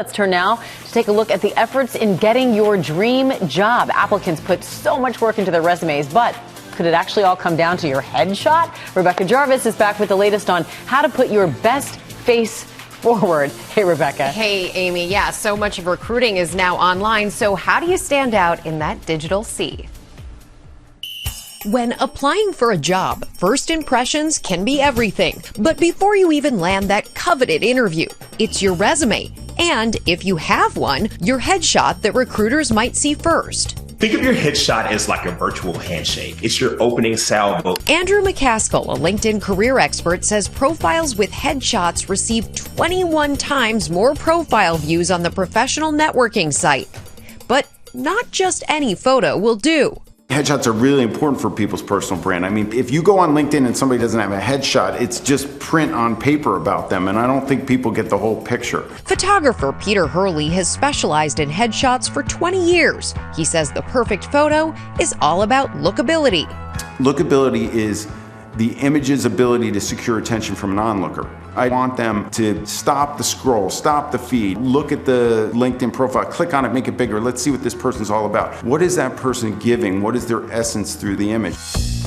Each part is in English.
Let's turn now to take a look at the efforts in getting your dream job. Applicants put so much work into their resumes, but could it actually all come down to your headshot? Rebecca Jarvis is back with the latest on how to put your best face forward. Hey, Rebecca. Hey, Amy. Yeah, so much of recruiting is now online. So how do you stand out in that digital sea? When applying for a job, first impressions can be everything. But before you even land that coveted interview, it's your resume. And if you have one, your headshot that recruiters might see first. Think of your headshot as like a virtual handshake. It's your opening salvo. Andrew McCaskill, a LinkedIn career expert, says profiles with headshots receive 21 times more profile views on the professional networking site. But not just any photo will do. Headshots are really important for people's personal brand. I mean, if you go on LinkedIn and somebody doesn't have a headshot, it's just print on paper about them, and I don't think people get the whole picture. Photographer Peter Hurley has specialized in headshots for 20 years. He says the perfect photo is all about lookability. Lookability is the image's ability to secure attention from an onlooker. I want them to stop the scroll, stop the feed, look at the LinkedIn profile, click on it, make it bigger. Let's see what this person's all about. What is that person giving? What is their essence through the image?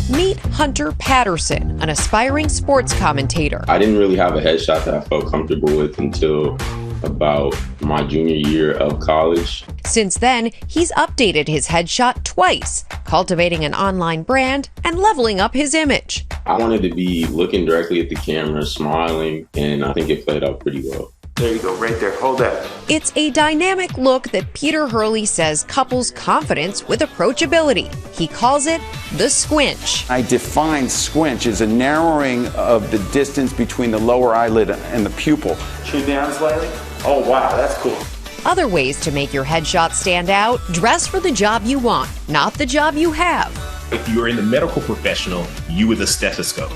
Meet Hunter Patterson, an aspiring sports commentator. I didn't really have a headshot that I felt comfortable with until about my junior year of college. Since then, he's updated his headshot twice, cultivating an online brand and leveling up his image. I wanted to be looking directly at the camera, smiling, and I think it played out pretty well. There you go, right there. Hold that. It's a dynamic look that Peter Hurley says couples confidence with approachability. He calls it the squinch. I define squinch as a narrowing of the distance between the lower eyelid and the pupil. Chin down slightly. Oh, wow, that's cool. Other ways to make your headshot stand out: dress for the job you want, not the job you have. If you're in the medical professional, you with a stethoscope.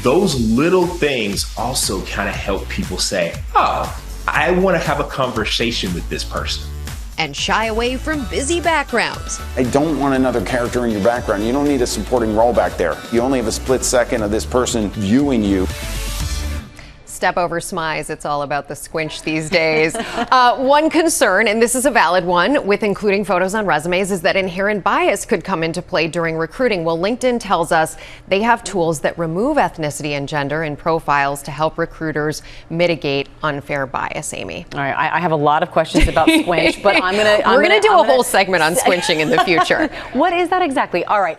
Those little things also kind of help people say, oh, I want to have a conversation with this person. And shy away from busy backgrounds. I don't want another character in your background. You don't need a supporting role back there. You only have a split second of this person viewing you. Step over smize. It's all about the squinch these days. One concern, and this is a valid one, with including photos on resumes is that inherent bias could come into play during recruiting. Well, LinkedIn tells us they have tools that remove ethnicity and gender in profiles to help recruiters mitigate unfair bias, Amy. All right, I have a lot of questions about squinch, but we're gonna do a whole segment on squinching in the future. What is that exactly? All right.